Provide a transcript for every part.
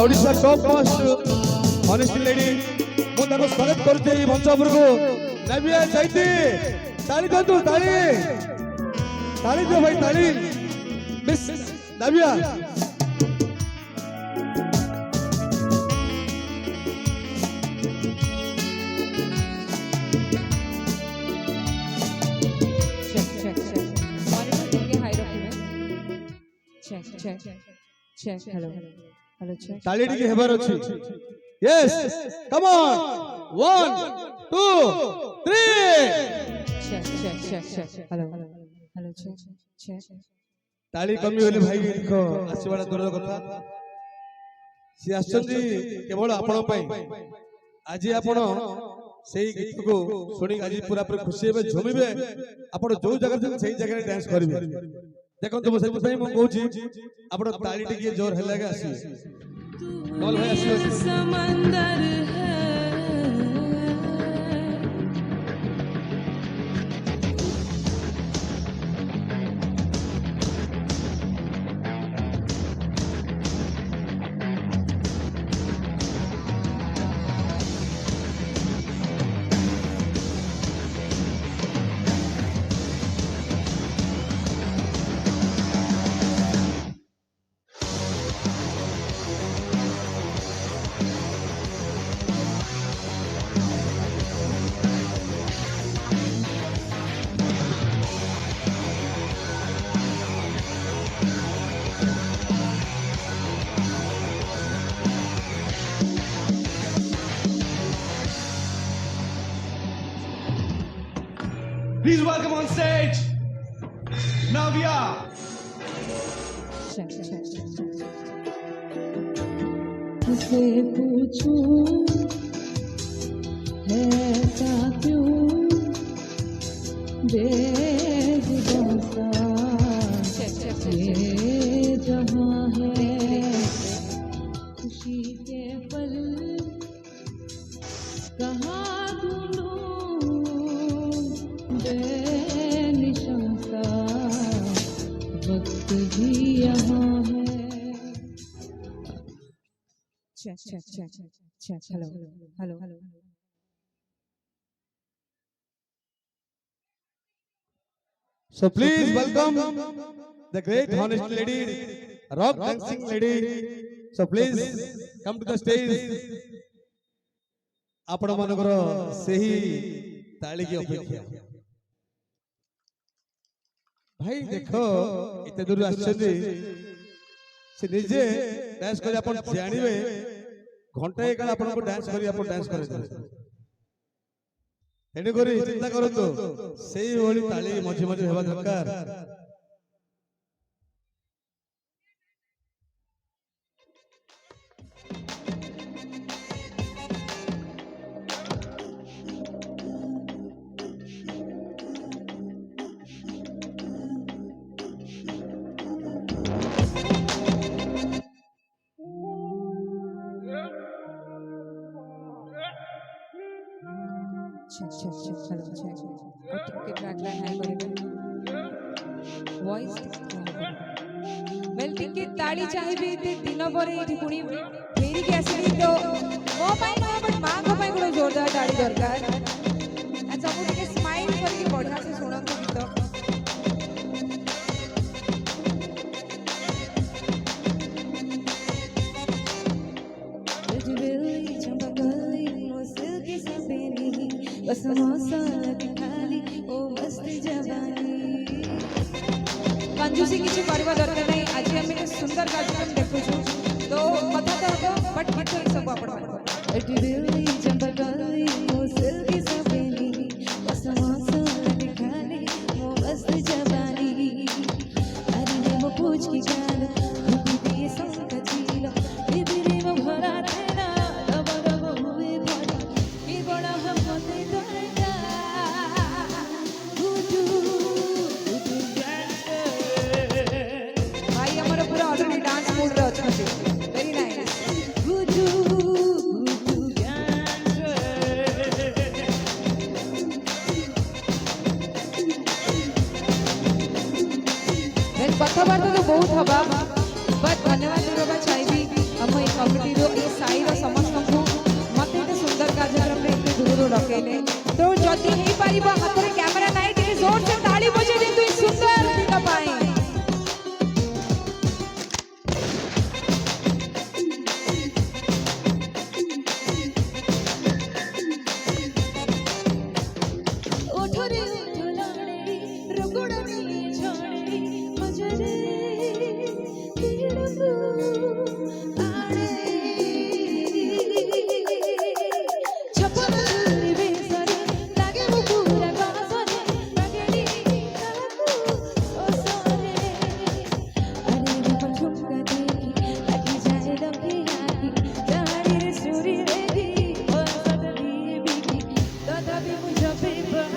Odisha top most honest lady मु ताको स्वागत करते मंच ऊपर को नबिया जाइती ताली दो तू ताली ताली दो भाई ताली मिस नबिया Check. Hello. Check. ताली टिके हेबार अछि yes come on 1 2 3 Check. Hello. Check. ताली कमी होले भाई देखो आसीबाडा दूर कथा सी आछंदी केवल आपण पई आज आपण सेही गीत को सुनी आज पूरा पूरा खुशी हेबे झुमिबे आपण जो जगह सेही जगह डांस करिवे देखो तो से भाई मु कहूची आपण ताली टिके जोर हेलागा आसी कॉल भाई आसी समंदर है Please welcome on stage, Navya. Check. तुझसे पूछूं ऐसा क्यों बेजुबां सा ये जहां है खुशी के पल कहाँ ढूंढूं बेनिशां सा वक्त भी यहाँ है Check. Hello. So please welcome the great honest lady, rock dancing lady. So please come to the stage. आपण मनकर सही ताली की अपेक्षा भाई देखो इते दूर आछथि से निजे डांस कर आपण जानिबे घंटा एक आपण को डांस करी आपण डांस करे एने करी चिंता करतो सेही होली ताली मझे मझे हेबा दरकार Check. Hello. Okay, track line high करेंगे. Voice. Well, टिके ताली चाहिए ते दिनों पर ये पुनी मेरी कैसे नहीं तो वो पाई ना बट माँ को पाई कोई जोरदार ताली दरकार. अच्छा वो टिके स्माइल करके बढ़िया से सुनो तो गीत. बस मौसम खाली ओ मस्त जवानी कंजूसी किसी करवा दरकार नहीं आज हम एक सुंदर कार्यक्रम देखु तो कथा तो हो बट गीत सब आपण एटी दिल्ली चंपकली ओ सिल्की सपेनी बस मौसम खाली ओ मस्त जवानी अरे ने वो पूछ की गाल खूबी दिए संग चीलो बिबरे वो भरा रहना रब हुए भरा की बड़ा हम होते भाई हमारा पूरा ऑलरेडी डांस मूड रे अछि वेरी नाइस गुडू कथबार्ता तो बहुत हवा बट धन्यवाद देबा चाहिए ଆମ ଏ କମିଟିର ଏ ସାହିର ସମସ୍ତଙ୍କୁ ମତେ ଏତେ ସୁନ୍ଦର କାର୍ଯ୍ୟକ୍ରମରେ ଏତେ ଦୂରରୁ ଡକେଇଲେ। ତ ଯଦି ହେଇପାରିବ ହାତରେ କ୍ୟାମେରା ନାହିଁ ଟିକେ ଜୋରସେ ତାଳି ବଜେଇ ଦିଅନ୍ତୁ ଏ ସୁନ୍ଦର ଗୀତ ପାଇଁ। ओठरे ओठलाणे रगुडनी छाणे मजरे तिड़कू आणे छपन बेसरे लागे वो पूरा गासरे लगड़ी तलकू सोसरे अरे रूप झुमका देखी लगी जाए लगे आगी दाढ़ी रे सुरी रे भी और सदनी भी दादा भी मुझे बेबा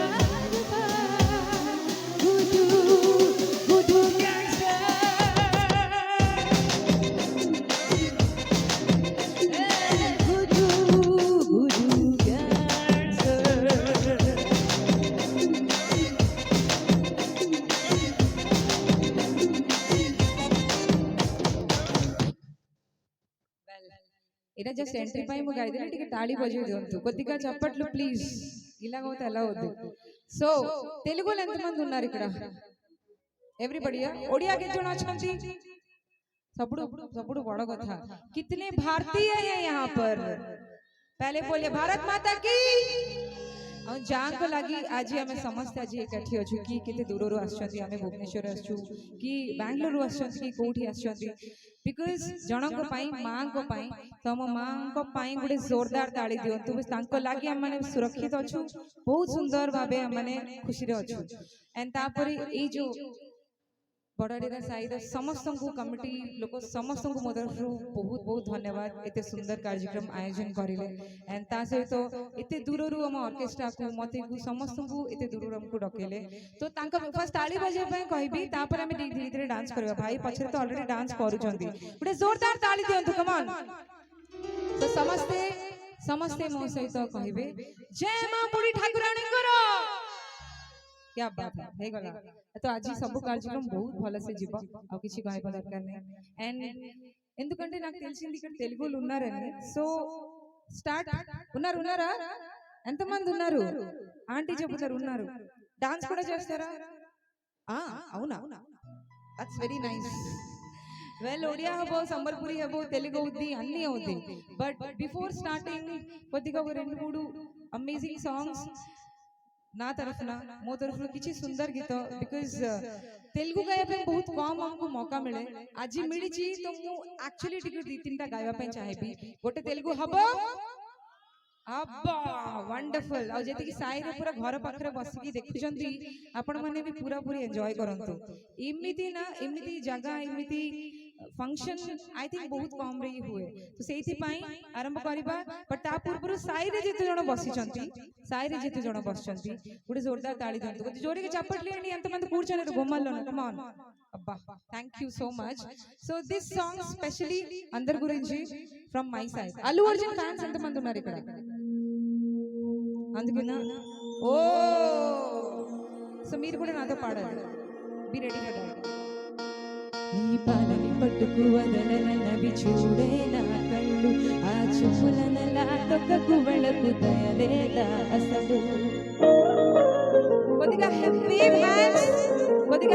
এটা জাস্ট এন্ট্রি পাই ମୁଁ ଗାଇଦେଲି ଟିକେ ତାଳି ବଜେଇ ଦିଅନ୍ତୁ కొద్దిగా చప్పట్లు ప్లీజ్ ఇలాగైతే ఎలా అవుద్ది సో తెలుగులో ఎంతమంది ఉన్నారు ఇక్కడ ఎవ్రీబడి ओडिया के जण अछंती सबुडु बड़ कथा कितने भारतीय हैं यहाँ पर पहले बोलिए भारत माता की और जान को लगी आज आम समस्त आज एकाठी अच्छु कि केते दूरରୁ आछंती आमे भुवनेश्वर आछू कि बेंगलुरु आछंती कि कोठी आछंती बिकॉज जनक पाई मां को पाई तम मां को पाई गुडे जोरदार ताली दियंतु बस तांको लागि हम माने सुरक्षित अच्छु बहुत सुंदर भाबे हम माने खुशी रे अच्छु एंड तापरे ए जो बड़ाडेरा साइड समस्त को कमिटी लोक समस्त को मो तरफ बहुत बहुत धन्यवाद एते सुंदर कार्यक्रम आयोजन करिले एंड ता सहित एते दूररू हम ऑर्केस्ट्रा को मते को समस्त को एते दूररू हमको डकेले तो तांका फर्स्ट ताली बजे पय कहबी तापर हम धीरे धीरे डांस करबा भाई पछरे तो ऑलरेडी डांस करूचंती गुटे जोरदार ताली दियंतु कम ऑन तो समस्ते समस्ते मो सहित कहबे जय मां बुढ़ी ठाकुराणी करो क्या बात है गला तो आज सब कार्यक्रम बहुत भल से जीव आ किछि कहबा दरकार नै एंड ఎందుకంటే నాకు తెలిసింది ఇక్కడ తెలుగులో ఉన్నారని సో స్టార్ట్ ఉన్నారా ఎంత మంది ఉన్నారు ఆంటీ చెప్తారు ఉన్నారు డాన్స్ కూడా చేస్తారా అవునా that's very nice well Odia హబో సంబల్పురి హబో తెలుగు ఉద్ది అన్నీ అవుద్ది బట్ బిఫోర్ స్టార్టింగ్ కొద్దిగా ఒక రెండు మూడు అమేజింగ్ సాంగ్స్ ना तरफ ना मो तरफ किसी सुंदर गीत बिकॉज तेलुगु गाया पे बहुत कम हमको मौका मिले आज मिली छी तो मु एक्चुअली टिके दी तीनटा गायबा पे चाहेबी गोटे तेलुगु हबो अब्बा वंडरफुल आ जेति कि साई रे पूरा घर पाखरे बसी की देखुचंती आपण माने भी पूरा पूरी एंजॉय करंतु इमिति ना इमिति जगह इमिति फंक्शन आई थिंक बहुत कम रे हुए तो सेति पई आरंभ करबा बट ता पूर्व साई रे जेते जण बसी चंती साई रे जेते जण बस चंती गुडे जोरदार ताली दंतु गोटे जोरे के चपटली आणि अंत मंद కూర్చొని గొమ్మల్లో కమ్ ఆన్ అబ్బా thank you so much so this song specially అందర్ గురించి from my side Allu Arjun fans ఎంత మంది ఉన్నారు ఇక్కడ అందుకేనా ఓ సో మీరు కూడా నాతో పాడాలి బి రెడీ ఫర్ దట్ నీ పాలని పట్టుకు వదలనవి చూడే నా కళ్ళు ఆ చూపులనలా తొక్కకు వెళ్ళకు దయలేదా అసలు కొద్దిగా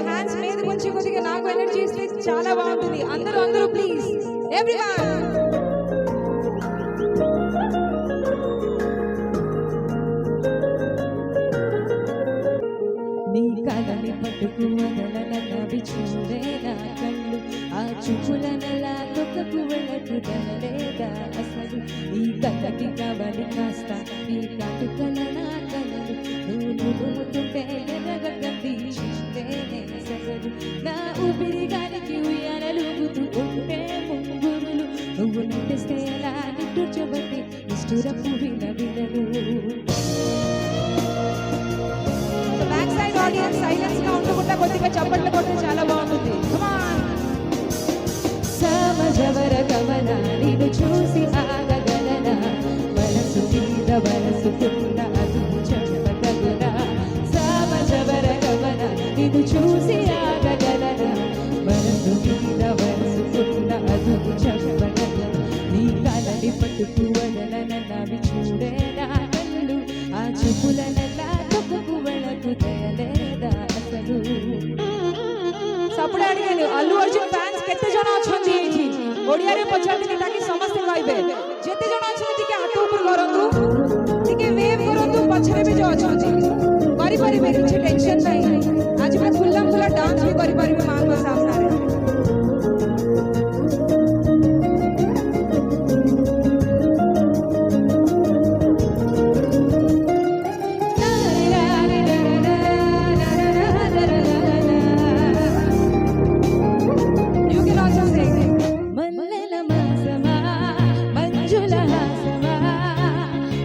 హ్యాండ్స్ మీద కొంచెం కొద్దిగా నాకు ఎనర్జీ ఇస్తే చాలా బాగుంటుంది అందరూ ప్లీజ్ ఎవ్రీవన్ నీ కాలని పట్టుకు వదలనవి చూడే నా కళ్ళు ఆ చూపులనలా తొక్కకు వెళ్ళకు దయలేదా అసలు ఈ కళ్ళకి కావాలి కాస్త ఈ కాటుకల నా కలలు నువ్వుతుంటే ఎర్రగడ్డీచిందేనే సగలు నా ఊపిరి గాలికి ఉయ్యాలలుగుతూ ఉంటే ముంగురులు నువ్వు నటిస్తే ఎలా నిట్టుచబట్టి నిష్ఠురపు వినవినలు బ్యాక్ సైడ్ ఆడియన్స్ సైలెన్స్ గా ఉండకుండా కొద్దిగా చప్పట్లు కొడితే చాలా బాగుంటుంది సమజవర గమన నిన్ను చూసి ఆగగలనా మనసు మీద వరసుకున్న అది చెప్పగలనా సమజవర గమన నిన్ను చూసి ఆగగలనా మనసు మీద వరసుకున్న అది చెప్పగలనా మట్టుకు వదలనవి చూడే నా కళ్ళు ఆ చూపులనల్లా తొక్కకు వెళ్ళకు తయలేదా అసలు सपड़े आगे अल्लू अर्जुन फैंस केते जण अछंती एठी ओडिया रे पचारती ताकि समस्त कहबे जेते जण अछंती टिके हाथ ऊपर करंतु टिके वेव करंतु पछरे भी जो अछंती करि परिबे किछि टेंशन नै आज मैं खुल्ला खुल्ला डांस भी करि परिबे मां को सामने रे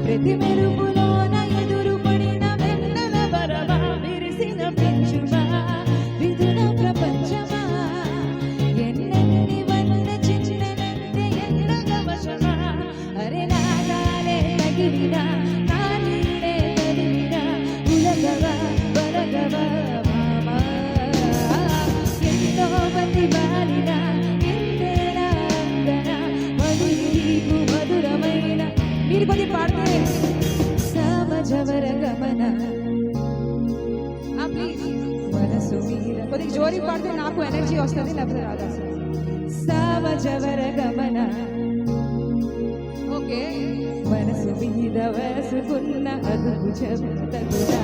ప్రతి మెరుపులోన ఎదురు పడిన వెన్నెల బరమా విరిసిన పెంచుమా విధుల ప్రపంచమా ఎన్నెన్ని వన్న చిన్ననంటే ఎన్నగ వశమా అరే నాగాలే తగిలినా నా నీడే తరిమినా ఉలగవా బలగవా మామా ఎంతో మంది బాలినా ఎంతేనా అందన మధురి నీకు మధురమైన మీరు కొద్ది పాడితే సమజవర గమన ప్లీజ్ మనసు మీర కొద్ది జోరి పాడితే నాకు ఎనర్జీ వస్తుంది లేకపోతే రాదు అసలు సమజవర గమన ఓకే మనసు మీద వేసుకున్న అదుపు చెబుతగునా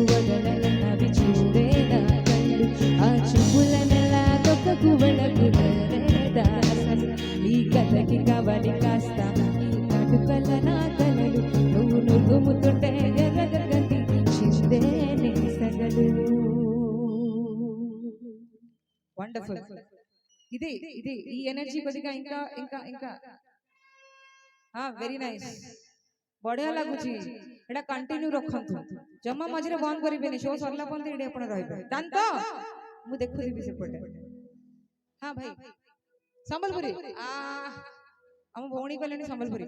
వదలనవి చూడే నా కళ్ళు ఆ చూపులనలా తొక్కకు వెళ్ళకు తయలేదా అసలు ఈ కథకి కవలి కాస్త ఈ కటుకల నా కలలు నువ్వు నువ్వుముతుంటే ఎర్రగంది చిందే నీ సగలు వండర్ఫుల్ ఇది ఇది ఈ ఎనర్జీ కొద్దిగా ఇంకా ఇంకా ఇంకా వెरी नाइस बढ़िया लागुची एटा कंटिन्यू रखंतु जम्मा मझरे बंद करिबेनी शो सरला पन एडे आपण रहबे दांत मु देखुदिबी सेपटे हां भाई संबलपुरी हम भौणी कलेनी संबलपुरी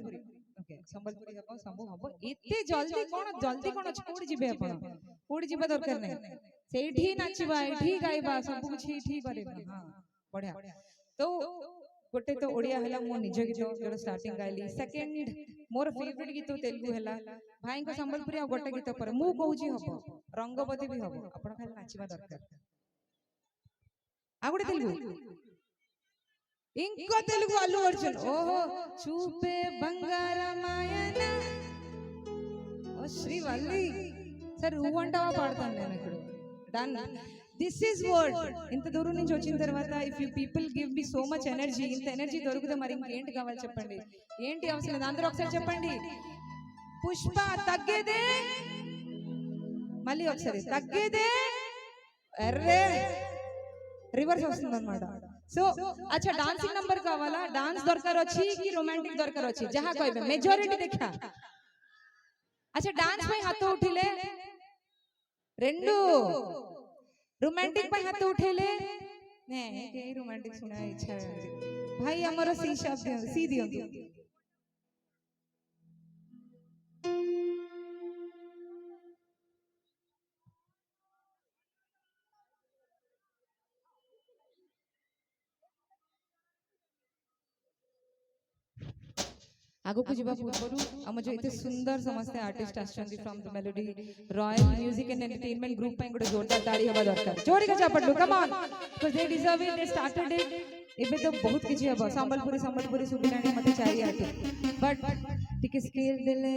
ओके संबलपुरी हबो संभव हबो एते जल्दी कोन छोड़ जिबे आपण कोड जिबा दरकार नै सेठी नाचिबा एठी गाइबा सब कुछ एठी करेबा हां बढ़िया तो गोटे तो ओडिया हला मो निज गीत जो स्टार्टिंग गाइली सेकंड मोर फेवरेट गीत तेलुगु हला भाई को संबलपुरी आ गोटे गीत पर मु कहूची हबो रंगवती भी हबो आपण खाली नाचिबा दरकार आ गोटे तेलुगु इंको तेलुगु अल्लू अर्जुन ओहो चूपे बंगार मायना ओ श्रीवल्ली सर ऊ अंटावा पाडताను నేను ఇక్కడ డన్ దిస్ ఇస్ వర్డ్ ఇంత దూరం నుంచి వచ్చిన తర్వాత if you people give me so much energy ఇంత ఎనర్జీ దొరుకుతే మరి ఇంకేంటి కావాలి చెప్పండి ఏంటి అవసరం లేదు అందరూ ఒకసారి చెప్పండి పుష్ప తగ్గేదే మళ్ళీ ఒకసారి తగ్గేదే అర్రే రివర్స్ వస్తుంది అన్నమాట సో अच्छा डांसिंग नंबर కావాలా డాన్స్ దొరకర్ వచ్చి కి రొమాంటిక్ దొరకర్ వచ్చి జహా कहबे मेजॉरिटी देखा अच्छा डांस पे हाथ उठिले రెండు रोमांटिक पे हाथ उठेले ने के रोमांटिक सुना इच्छा भाई हमर सी शब्द सी दियो आगो को जीवा पूर्वरु हम जो इते सुंदर समस्त आर्टिस्ट आछंती from the melody royal music and entertainment group पे गोटे जोरदार ताड़ी हवा दरकार जोरी का चापटू come on because they deserve it they started it एबे तो बहुत किछि हबो संबलपुरी सुबिराणी मते चारि आटे बट टिके स्केल देले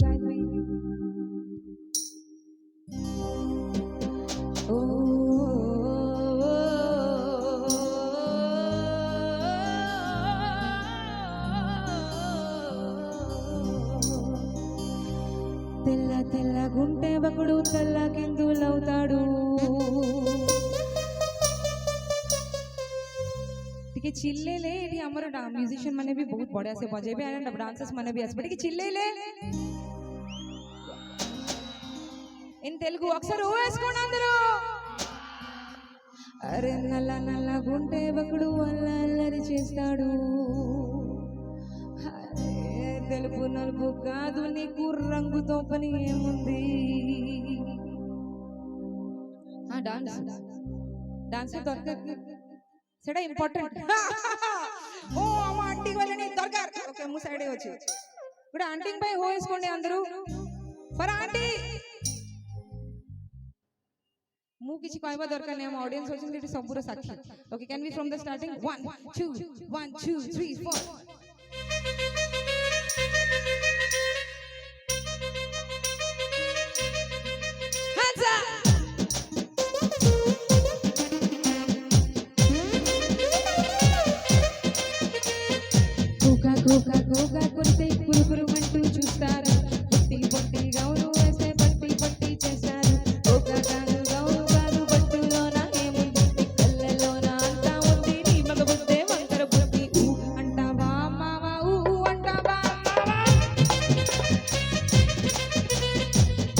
गाय में ओ తెల్ల తెల్ల గుంటె బకుడు తెల్ల కిందులవుతాడు टिके चिल्ले ले ये हमर म्यूजिशियन माने भी बहुत बढ़िया से बजेबे एंड डांसर्स माने भी आसबे टिके चिल्ले ले इन तेलुगु अक्षर ओ వేసుకోండి అందరూ అరే నల్ల నల్ల గుంటె బకుడు వల్ల చేస్తాడు. అరే, తెలుపు నలుపు కాదు నీకు రంగుతో పని ఏముంది. డాన్స్ డాన్స్ దొరకదు সেটা ইম্পর্টেন্ট. ఓ అమ్మ ఆంటీ వాళ్ళని దొరకారు. ఓకే ము సైడే వచ్చి ఇప్పుడు ఆంటీ పై హో వేసుకోండి అందరూ. ఫర్ ఆంటీ ମୁଁ କିଛି କହିବା ଦରକାର ନାହିଁ. ଆମ ଅଡିଏନ୍ସ ଅଛନ୍ତି ଏଠି ସବୁର ସାକ୍ଷୀ. Okay can be from the starting 1 2 1 2 3 4 hands up. కోకా కోకా కోకా కొడితే కురుకురుమంటూ చూస్తారు. పొట్టి పొట్టి గౌను వేస్తే పట్టి పట్టి చేస్తారు. కోకా కాదు గౌను కాదు పట్టులోన ఏముంది నీ కళ్ళలోన అంతా ఉంది నీ మగ బుద్ధే వంకర బుద్ధి. ఊ అంటావా మావా ఊ అంటావా మావా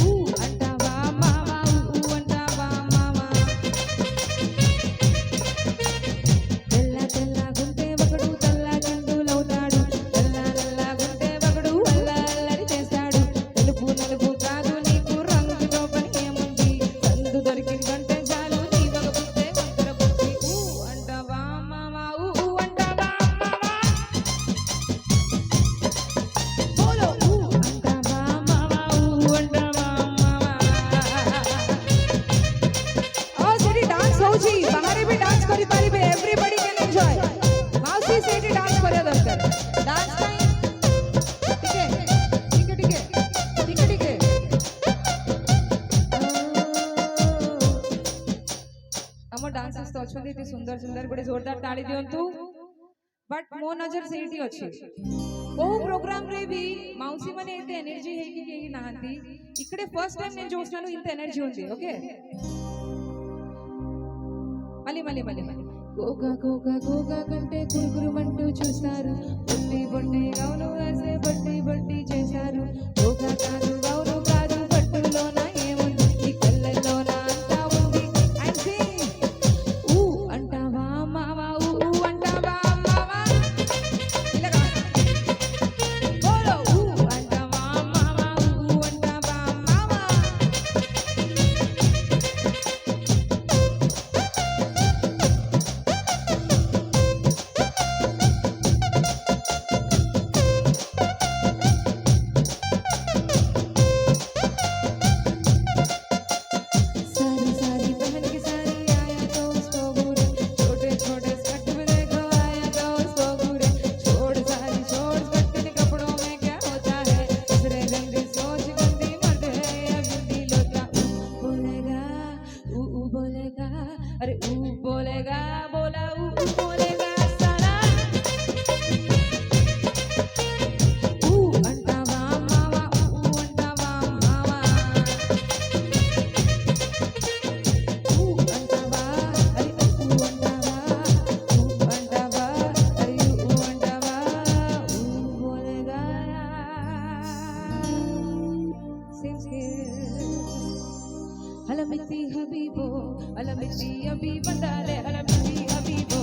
ఊ అంటావా మావా ఊ అంటావా మావా. తెల్ల తెల్ల గుంటే ఒకడు తెల్ల గండులవుతాడు. తెల్ల నల్ల గుంటే ఒకడు అల్ల అల్లరి చేస్తాడు. తెలుపు నలుపు కాదు నీకు రంగుతో పని ఏముంది. సందు దొరికిందంటే చాలు నీ మగ బుద్ధే వంకర బుద్ధి. ఊ అంటావా మావా ఊ అంటావా మావా బోలో ఊ అంటావా మావా ఊ అంటావా మావా. ଓ ସେଠି ଡାନ୍ସ ହଉଛି ବାହାରେ ବି ଡାନ୍ସ କରିପାରିବେ. Everybody can enjoy. ମାଉସୀ ସେଇଠି ଡାନ୍ସ କରିବା ଦରକାର. ଡାନ୍ସ ପାଇଁ ଟିକେ ଟିକେ ଟିକେ ଟିକେ ଟିକେ ଆମ ଡାନ୍ସର୍ସ ତ ଅଛନ୍ତି ଏଠି ସୁନ୍ଦର ସୁନ୍ଦର. ଗୋଟେ ଜୋରଦାର ତାଳି ଦିଅନ୍ତୁ. ବଟ୍ ମୋ ନଜର ସେଇଠି ଅଛି. କୋଉ ప్రోగ్రామ్ରେ ବି ମାଉସୀ ମାନେ ଏତେ ఎనర్జీ ହେଇକି କେହି ନାହାନ୍ତି. ఇక్కడే ఫస్ట్ టైం నేను చూస్తున్నాను ఇంత ఎనర్జీ ఉంది. ఓకే మళ్ళీ మళ్ళీ మళ్ళీ మళ్ళీ కోకా కోకా కోకా కంటే కురుకురుమంటూ చూస్తారు. బొట్టి బొట్టి గౌను వేసే బొట్టి బొట్టి చేశారు. కోకా కాదు గౌను కాదు పట్టులోన ఏముంది నీ కళ్ళలోన అంతా ఉంది. అండ్ సింగ్ ఊ అంటావా మావా ఊ అంటావా మావా ఇలాగా బోలో ఊ అంటావా మావా ఊ అంటావా మావా. सारी सारी पहन के सारी आया तो उसको घूरे. छोटे छोटे स्कर्ट में देखो आया तो उसको घूरे. छोड़ सारी छोड़ स्कर्ट के कपड़ों में क्या होता है. दूसरे गंदी सोच गंदी मर्द है या गंदी लोटा. बोलेगा ऊ बोलेगा अरे ऊ बोलेगा बोला ऊ बोलेगा सारा. ऊ अंटावा मावा ऊ अंटावा मावा ఊ అంటావా అరే ఊ అంటావా ఊ అంటావా అరే ఊ అంటావా ఊ బోలేగా సింస్కే హలమితి హబీబో హలమితి అబీ బందాలే హలమితి హబీబో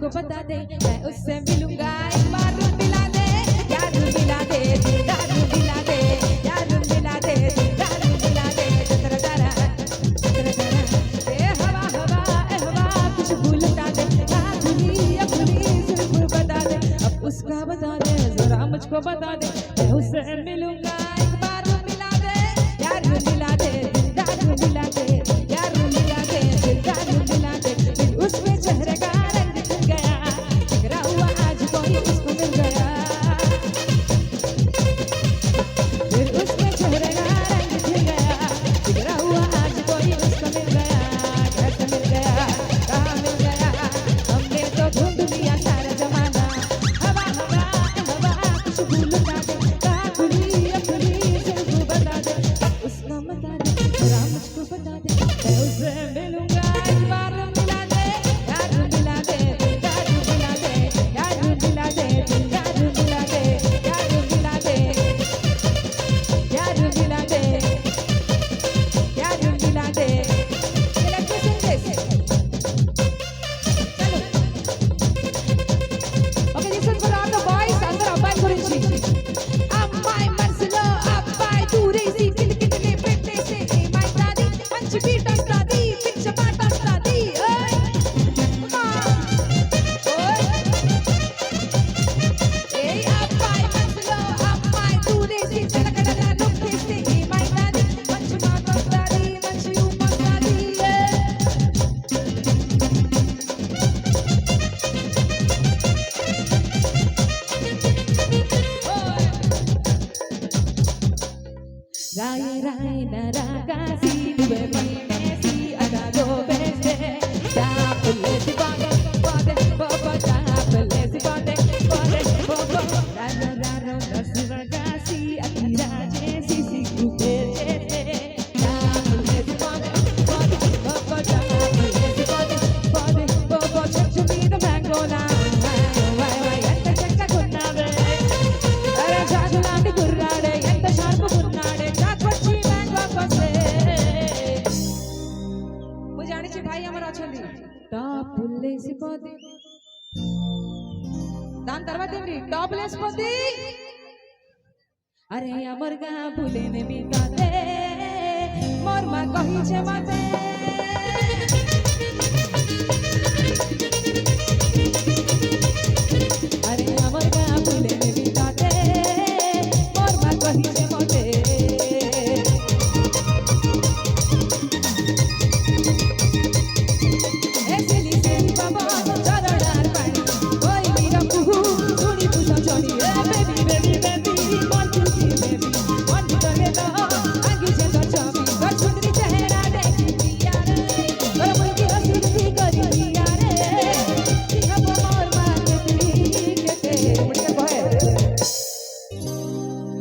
मुझको बता दे मैं उससे मिलूंगा एक बार रूम मिला दे यार रूम मिला दे दिलदार रूम मिला दे यार रूम मिला दे दिलदार रूम मिला दे तेरा तारा ए हवा हवा ए हवा कुछ भूलता दे अपनी सिर्फ बता दे अब उसका बता दे जरा मुझको बता दे मैं उससे मिलूंगा एक बार रूम मिला दे यार रूम मिला दे दिलदार रूम मिला दे यार रूम मिला दे दिलदार रूम मिला दे फिर उसमें चेहरे का रंग खिल गया बिखरा हुआ आज कोई उसको मिल गया फिर उसमें चेहरे का रंग खिल गया बिखरा हुआ आज कोई उसको मिल गया कैसे मिल गया कहाँ मिल गया हमने तो ढूंढ लिया सारा जमाना हवा हवा हवा कुछ भूलता दे कहाँ खुली अपनी सिर्फ बता दे उसका बता दे जरा मुझको बता दे मैं उससे मिलूंगा एक बार मिला दे यार मिला दे दिलदार मिला दे यार मिला दे दिलदार मिला दे यार मिला दे यार मिला दे यार मिला दे इलेक्ट्रिसिटी चलो okay listen for all the boys అందరూ అబ్బాయి గురించి అమ్మాయి మనసులో అబ్బాయి దూరేసి కిలికిలి పెట్టేసి ఏమైతాది మంచి బీట్ వస్తాది పిచ్చ పాట వస్తాది ఓయ్ అమ్మా ఓయ్ ఏ అబ్బాయి మనసులో అమ్మాయి దూరేసి జనగడలా నొక్కేసి ఏమైతాది మంచి మాట వస్తాది మంచి ఊపు వస్తాది రాయి రాయి నరకాసి నువ్వే వీణేసి అదాలో వేస్తే తాపులేసి బాగా బాదే బాబా తాపులేసి బాదే బాదే బాబా రారో రారో రసరగాసి అతిరా చేసి సిగ్గు చేస్తే తాపులేసి బాదే బాదే బాబా తాపులేసి బాదే బాదే బాబా చెట్టు మీద మ్యాంగోలా వై వై ఎంత చక్కగున్నావే అరే జాగులాంటి గుర్రాడే ఎంత షార్పుగున్నాడే చాకొచ్చి మ్యాంగో కోసే ମୁଁ ଜାଣିଛି ଭାଇ ଆମର ଅଛନ୍ତି టాప్ లేసిపోతే దాని తర్వాత ఏంటి టాప్ లేసిపోతే అరే అమర్ గా భୁଲେନେ ବି ତତେ ମୋର ମା କହିଛେ ମତେ अरे अमर गा भुलेने भी तते मोर मा कहिछे मते ए सिली सिली बाबा चरणार पानी ओई मेरा कुहू सुनी पुछो चोरी ए बेबी बेबी बेबी मन खुशी बेबी मन करे तो आगे से तो चाबी कर सुंदरी चेहरा देखी पिया रे और मुझे हंसी करी पिया रे सिंह मोर मा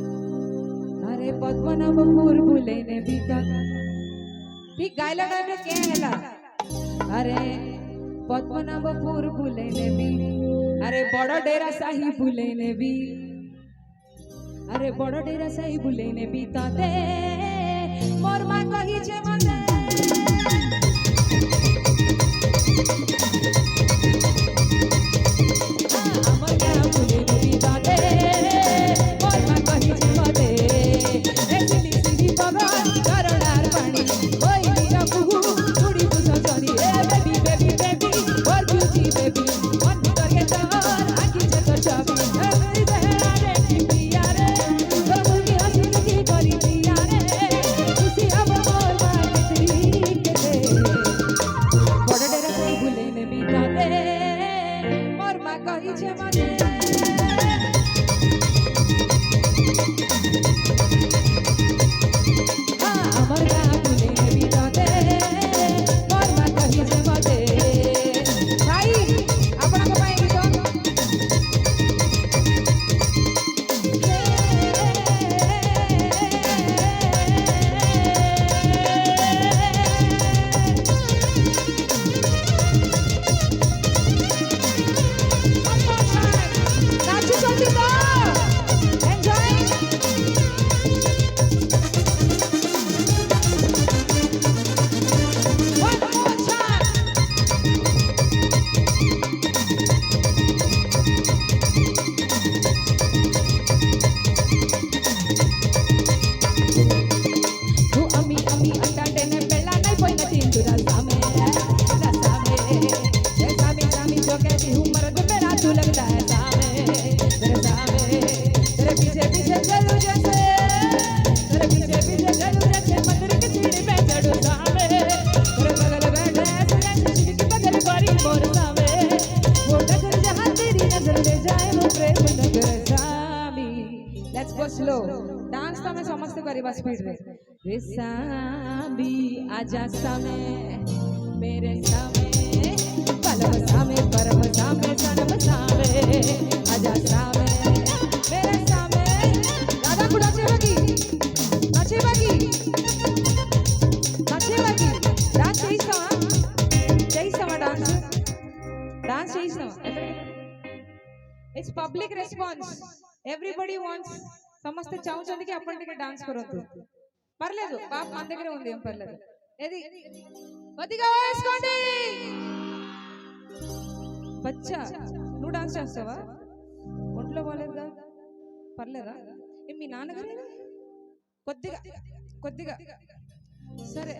अरे पद्मनाभपुर भुलेने भी ठीक गायला टाइम रे के हैला अरे पद्मनाभपुर भुलेने भी अरे बड़ डेरा साही भुलेने भी अरे बड़ डेरा साही भुलेने भी तते मोर मा कहिछे मते अमर गा भुलेने भी तते मोर मा कहिछे मते ए सिली सिली बाबा करणार पानी ओई मेरा कुहू थोड़ी पुछो चोरी ए बेबी बेबी बेबी और ब्यूटी बेबी मन करे तो आखी से तो चाबी ए मेरी बहना रे पिया रे और मुझे हंसी की करी पिया रे खुशी अब అమ్మి అమ్మి అంటాంటేనే పెళ్ళాన్నైపోయిన తింటురా సామే రసామే ఏ సామి సామి जो कहती हूँ मर्द मेरा तू लगता है सामे मेरे सामे तेरे पीछे पीछे चलूं जैसे तेरे पीछे पीछे चलूं जैसे मंदिर की सीढ़ी पे चढ़ूं सामे तेरे बगल बैठे ऐसे जैसे शिव की बगल गोरी मोर सामे वो नगर जहाँ तेरी नजर ले जाए वो प्रेम नगर सामी लेट्स गो स्लो डांस तो मैं समझते करीबा स्पीड रे सामी आजा सामे मेरे सामे पलव सामे परम सामे सनम सामे आजा सामे मेरे सामे दादा को नाचे बाकी डांस చేయిస్తావా డాన్స్ చేయిస్తావా it's public response everybody wants సమస్త చావుచండికి అప్పటికి డాన్స్ కొరొద్దు పర్లేదు బాబు మన దగ్గర ఉంది ఏం పర్లేదు ఏది కొద్దిగా వేసుకోండి బచ్చా నువ్వు డాన్స్ చేస్తావా ఒంట్లో బాగాలేదా పర్లేదా మీ నాన్నగారు కొద్దిగా కొద్దిగా సరే